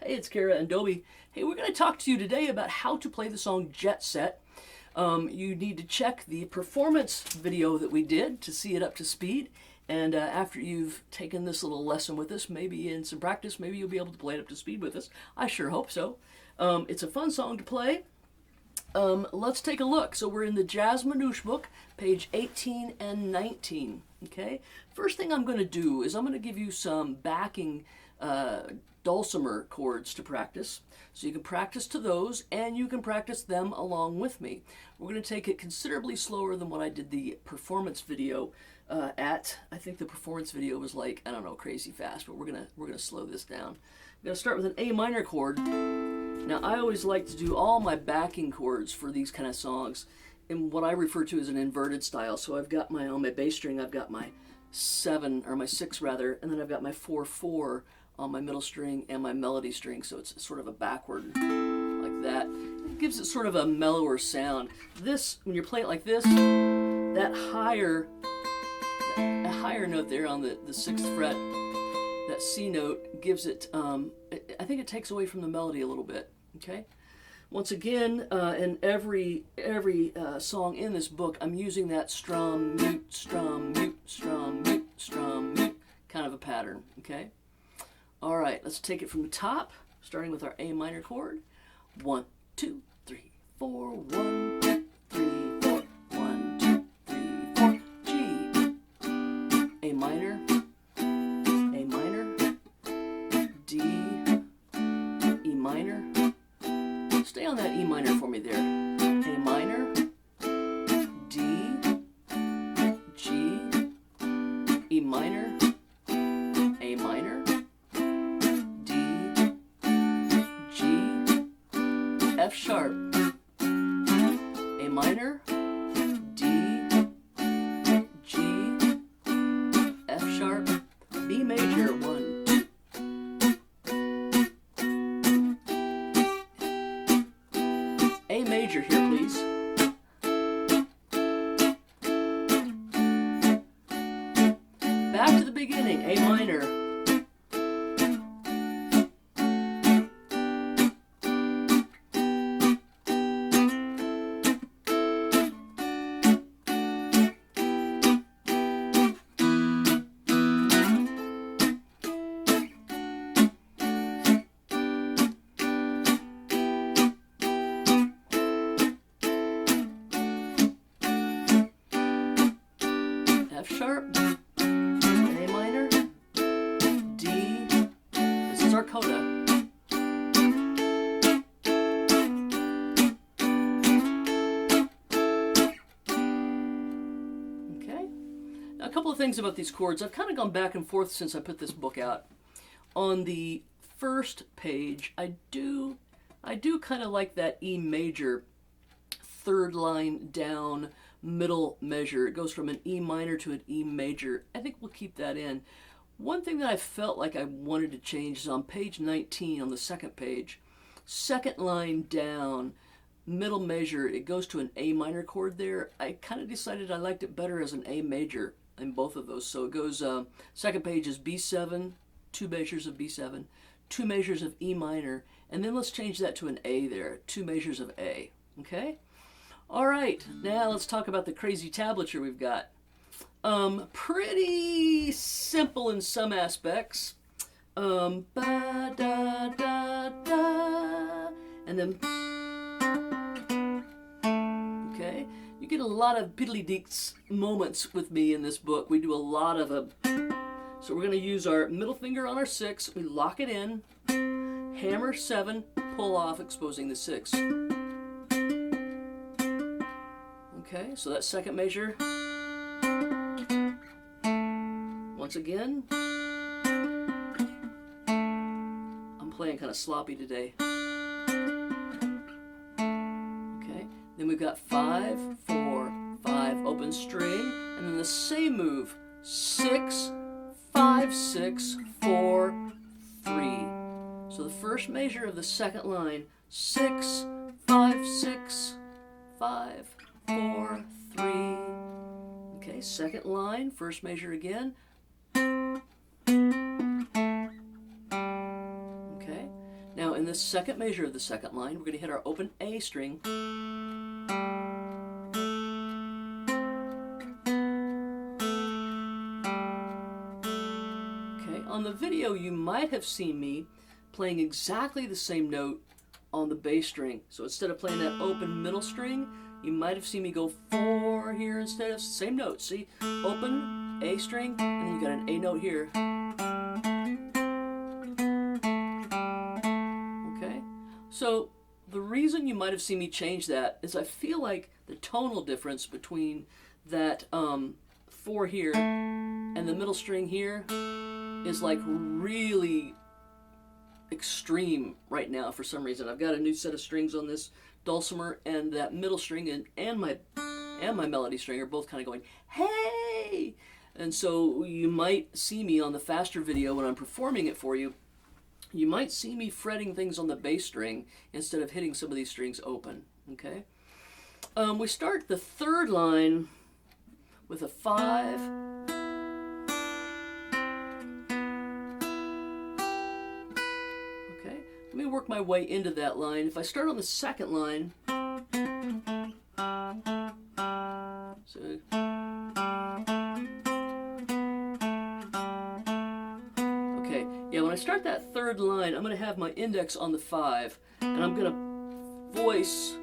Hey, it's Kara and Dobie. Hey, we're going to talk to you today about how to play the song Jet Set. You need to check the performance video that we did to see it up to speed. And after you've taken this little lesson with us, maybe in some practice, maybe you'll be able to play it up to speed with us. I sure hope so. It's a fun song to play. Let's take a look. So we're in the Jazz Manouche book, page 18 and 19. Okay. First thing I'm going to do is I'm going to give you some backing dulcimer chords to practice. So you can practice to those and you can practice them along with me. We're going to take it considerably slower than what I did the performance video at. I think the performance video was like, I don't know, crazy fast, but we're gonna slow this down. I'm going to start with an A minor chord. Now I always like to do all my backing chords for these kind of songs in what I refer to as an inverted style. So I've got on my bass string, I've got my 7, or my 6 rather, and then I've got my 4/4 on my middle string and my melody string, so it's sort of a backward like that. It gives it sort of a mellower sound. This, when you're playing it like this, that higher note there on the 6th fret, that C note gives it, I think it takes away from the melody a little bit, okay? Once again, in every song in this book, I'm using that strum, mute, strum, mute, strum, mute, strum, mute kind of a pattern, okay? All right, let's take it from the top, starting with our A minor chord. 1, 2, 3, 4. 1, 2, 3, 4. 1, 2, 3, 4. G. A minor. A minor. D. E minor. Stay on that E minor for me there. A minor. D. G. E minor. A minor. F sharp, A minor, D, G, F sharp, B major, 1, 2. A major here, please. Back to the beginning, A minor. F sharp, A minor, D, this is our coda. Okay, now a couple of things about these chords. I've kind of gone back and forth since I put this book out. On the first page, I do kind of like that E major, 3rd line down, middle measure. It goes from an E minor to an E major. I think we'll keep that in. One thing that I felt like I wanted to change is on page 19, on the 2nd page, 2nd line down, middle measure, it goes to an A minor chord there. I kind of decided I liked it better as an A major in both of those. So it goes, 2nd page is B7, 2 measures of B7, 2 measures of E minor, and then let's change that to an A there, 2 measures of A, okay? All right, now let's talk about the crazy tablature we've got. Pretty simple in some aspects. Ba da da da, and then, okay? You get a lot of piddly-dinks moments with me in this book. We do a lot of them. So we're going to use our middle finger on our 6. We lock it in, hammer 7, pull off, exposing the 6. Okay, so that 2nd measure. Once again, I'm playing kind of sloppy today. Okay, then we've got 5, 4, 5, open string, and then the same move, 6, 5, 6, 4, 3. So the first measure of the 2nd line, 6, 5, 6, 5, 4, 3. Okay, 2nd line, first measure again. Okay, Now in the second measure of the second line, we're going to hit our open A string. Okay, on the video you might have seen me playing exactly the same note on the bass string. So instead of playing that open middle string, you might have seen me go 4 here instead of same note. See, open A string, and then you got an A note here. Okay, so the reason you might have seen me change that is I feel like the tonal difference between that 4 here and the middle string here is like really extreme right now for some reason. I've got a new set of strings on this dulcimer, and that middle string and my melody string are both kind of going, hey! And so you might see me on the faster video when I'm performing it for you, you might see me fretting things on the bass string instead of hitting some of these strings open, okay? We start the third line with a 5. Okay, let me work my way into that line. If I start on the second line, so okay, yeah, when I start that third line, I'm going to have my index on the 5, and I'm going to voice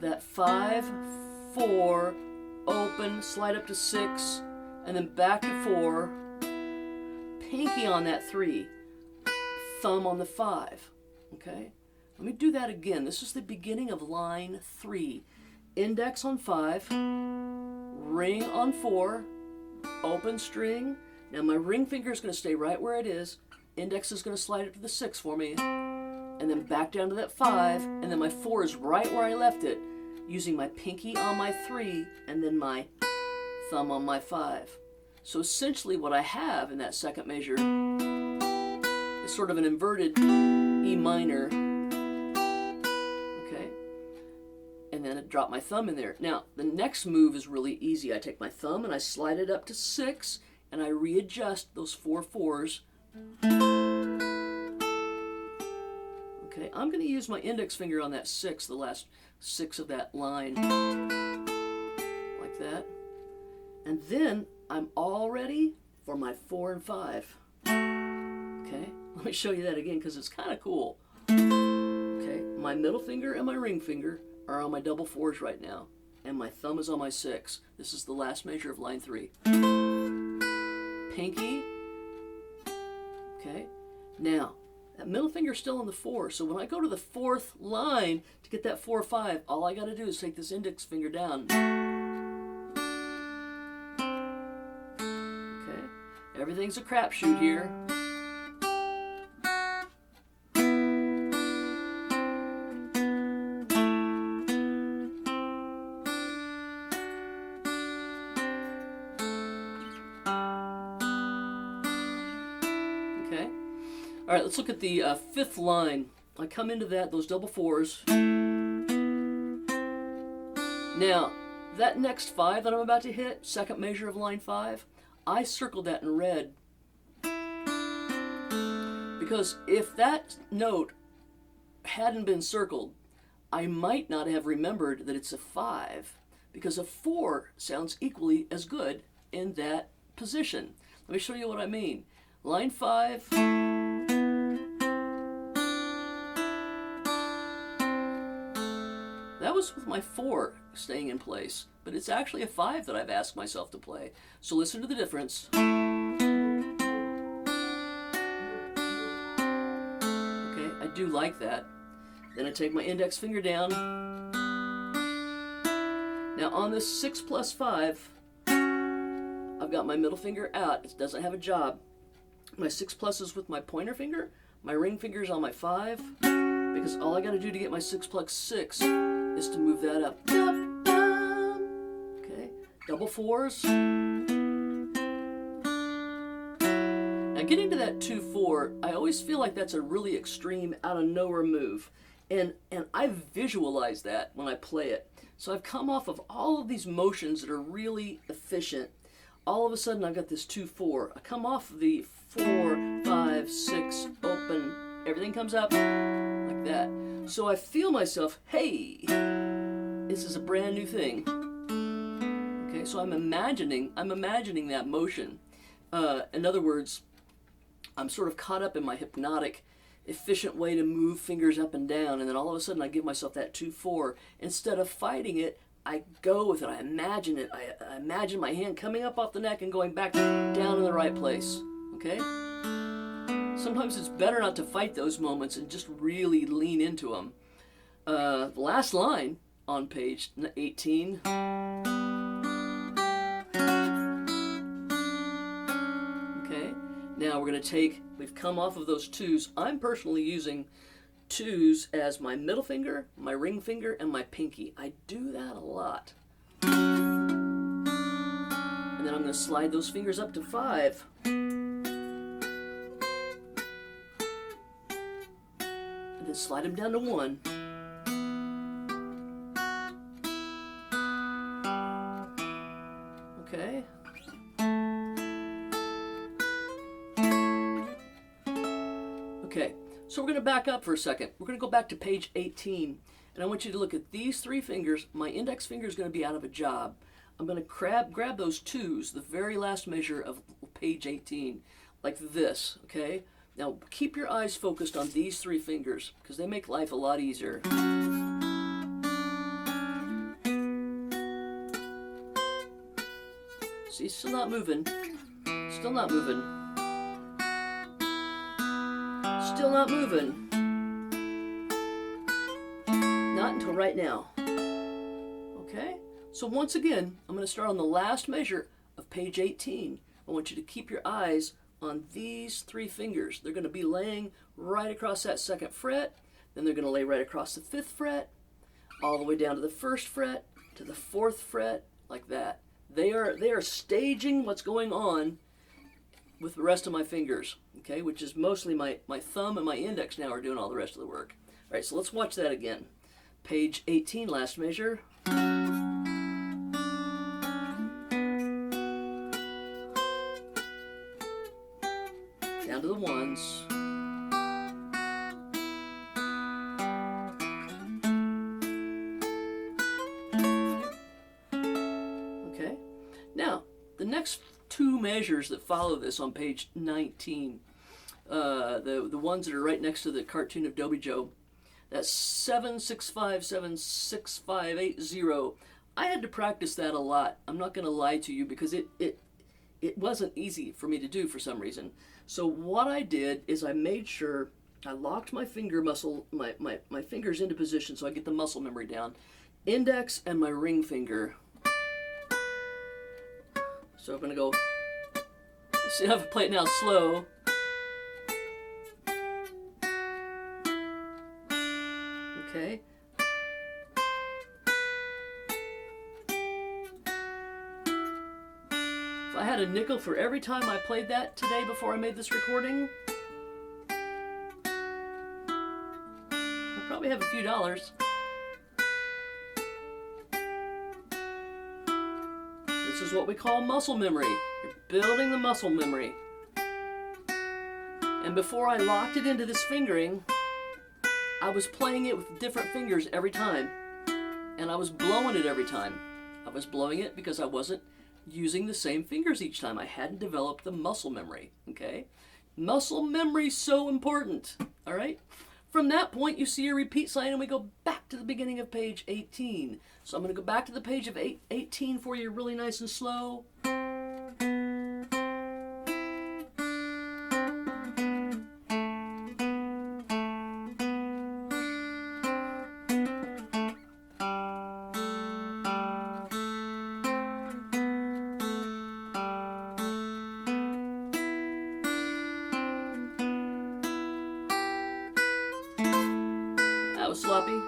that 5, 4, open, slide up to 6, and then back to 4, pinky on that 3, thumb on the 5, okay? Let me do that again. This is the beginning of line 3. Index on 5, ring on 4, open string. Now my ring finger is going to stay right where it is. Index is going to slide up to the 6 for me, and then back down to that 5, and then my 4 is right where I left it, using my pinky on my 3 and then my thumb on my 5. So essentially what I have in that second measure is sort of an inverted E minor, okay? And then I drop my thumb in there. Now, the next move is really easy. I take my thumb and I slide it up to 6, and I readjust those 4 4s. Okay, I'm going to use my index finger on that 6, the last 6 of that line, like that. And then I'm all ready for my 4 and 5. Okay, let me show you that again because it's kind of cool. Okay, my middle finger and my ring finger are on my double 4s right now, and my thumb is on my 6. This is the last measure of line 3. Pinky. Okay, now that middle finger's still on the 4, so when I go to the 4th line to get that 4 5, all I got to do is take this index finger down. Okay, everything's a crapshoot here. Okay. All right, let's look at the 5th line. I come into that, those double 4s. Now, that next 5 that I'm about to hit, second measure of line 5, I circled that in red. Because if that note hadn't been circled, I might not have remembered that it's a 5, because a 4 sounds equally as good in that position. Let me show you what I mean. Line 5. That was with my 4 staying in place, but it's actually a 5 that I've asked myself to play. So listen to the difference. Okay, I do like that. Then I take my index finger down. Now on this 6 plus 5, I've got my middle finger out. It doesn't have a job. My 6 plus is with my pointer finger. My ring finger is on my 5, because all I got to do to get my 6 plus 6 is to move that up. Okay, double 4s. Now getting to that 2-4, I always feel like that's a really extreme out of nowhere move. And I visualize that when I play it. So I've come off of all of these motions that are really efficient. All of a sudden I've got this 2-4. I come off of the 4, 5, 6, comes up like that. So I feel myself, hey, this is a brand new thing. Okay, so I'm imagining that motion. In other words, I'm sort of caught up in my hypnotic, efficient way to move fingers up and down, and then all of a sudden I give myself that 2-4. Instead of fighting it, I go with it. I imagine it. I imagine my hand coming up off the neck and going back down in the right place. Okay? Sometimes it's better not to fight those moments and just really lean into them. The last line on page 18. Now we're going to take, we've come off of those 2s. I'm personally using 2s as my middle finger, my ring finger, and my pinky. I do that a lot. And then I'm going to slide those fingers up to 5. And then slide them down to 1. Okay. Okay, so we're going to back up for a second. We're going to go back to page 18, and I want you to look at these 3 fingers. My index finger is going to be out of a job. I'm going to grab those 2s, the very last measure of page 18, like this, okay? Now, keep your eyes focused on these 3 fingers, because they make life a lot easier. See, still not moving. Still not moving. Still not moving. Not until right now. Okay? So once again, I'm going to start on the last measure of page 18. I want you to keep your eyes on these 3 fingers. They're going to be laying right across that 2nd fret. Then they're going to lay right across the 5th fret, all the way down to the 1st fret, to the 4th fret, like that. They are staging what's going on with the rest of my fingers, okay, which is mostly my thumb and my index now are doing all the rest of the work. All right, so let's watch that again. Page 18, last measure. Down to the 1s. Okay, now the next 2 measures that follow this on page 19, the ones that are right next to the cartoon of Dobie Joe, that's 7657658 I had to practice that a lot. I'm not going to lie to you, because it wasn't easy for me to do for some reason. So what I did is I made sure I locked my finger muscle, my fingers into position so I get the muscle memory down. Index and my ring finger. So I'm going to go, see how I play it now slow. Okay. If I had a nickel for every time I played that today before I made this recording, I'd probably have a few dollars. This is what we call muscle memory. You're building the muscle memory. And before I locked it into this fingering, I was playing it with different fingers every time. And I was blowing it every time. I was blowing it because I wasn't using the same fingers each time. I hadn't developed the muscle memory, okay? Muscle memory's so important, all right? From that point, you see a repeat sign, and we go back to the beginning of page 18. So I'm going to go back to the page of 18 for you, really nice and slow. That was sloppy.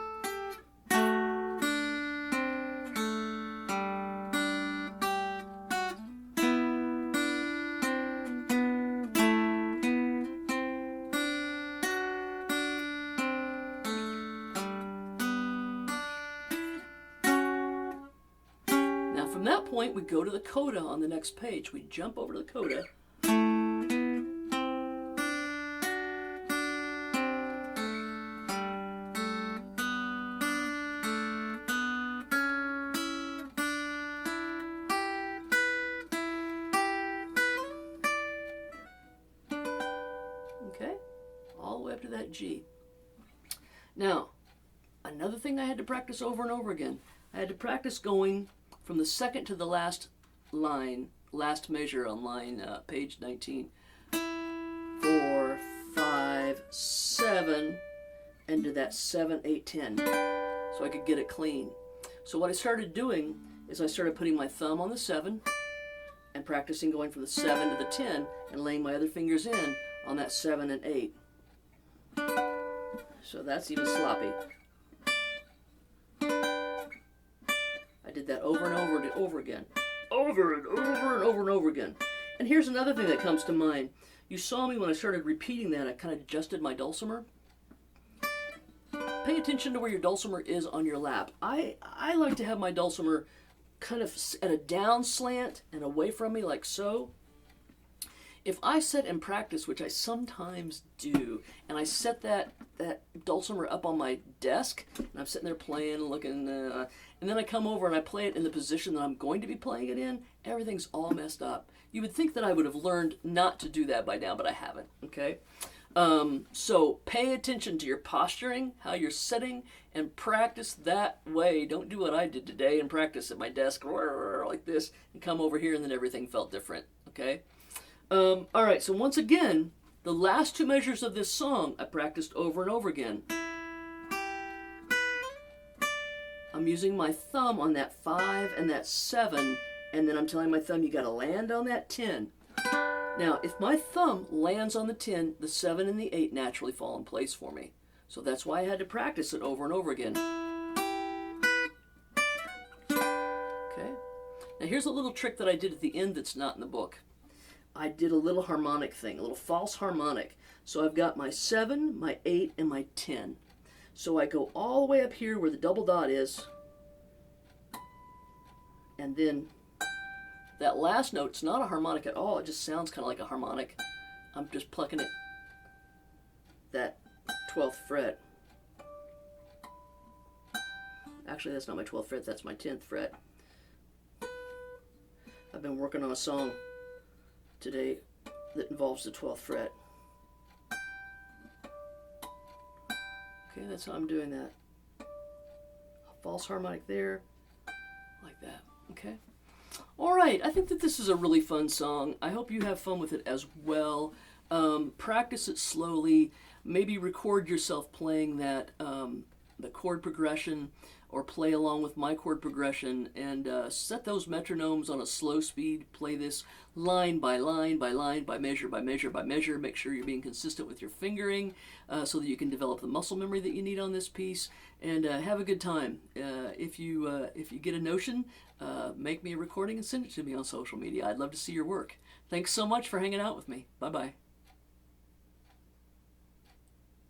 Now from that point, we go to the coda on the next page. We jump over to the coda. Okay? All the way up to that G. Now, another thing I had to practice over and over again. I had to practice going from the second to the last line, last measure on line page 19. 4, 5, 7, and to that 7, 8, 10. So I could get it clean. So what I started doing is I started putting my thumb on the 7 and practicing going from the 7 to the 10 and laying my other fingers in on that 7 and 8. So that's even sloppy. I did that over and over and over again. Over and over and over and over again. And here's another thing that comes to mind. You saw me when I started repeating that, I kind of adjusted my dulcimer. Pay attention to where your dulcimer is on your lap. I like to have my dulcimer kind of at a down slant and away from me like so. If I sit and practice, which I sometimes do, and I set that dulcimer up on my desk, and I'm sitting there playing and looking, and then I come over and I play it in the position that I'm going to be playing it in, everything's all messed up. You would think that I would have learned not to do that by now, but I haven't, okay? So pay attention to your posturing, how you're sitting, and practice that way. Don't do what I did today and practice at my desk like this and come over here and then everything felt different, okay? All right, so once again, the last two measures of this song I practiced over and over again. I'm using my thumb on that 5 and that 7, and then I'm telling my thumb you got to land on that 10. Now, if my thumb lands on the 10, the 7 and the 8 naturally fall in place for me. So that's why I had to practice it over and over again. Okay. Now here's a little trick that I did at the end that's not in the book. I did a little harmonic thing, a little false harmonic. So I've got my 7, my 8, and my 10. So I go all the way up here where the double dot is, and then that last note's not a harmonic at all. It just sounds kind of like a harmonic. I'm just plucking it, that 12th fret. Actually, that's not my 12th fret, that's my 10th fret. I've been working on a song today that involves the 12th fret. Okay, that's how I'm doing that. A false harmonic there, like that, okay? All right, I think that this is a really fun song. I hope you have fun with it as well. Practice it slowly. Maybe record yourself playing that, the chord progression, or play along with my chord progression, and set those metronomes on a slow speed. Play this line by line by line, by measure by measure by measure. Make sure you're being consistent with your fingering so that you can develop the muscle memory that you need on this piece, and have a good time. If you get a notion, make me a recording and send it to me on social media. I'd love to see your work. Thanks so much for hanging out with me. Bye-bye.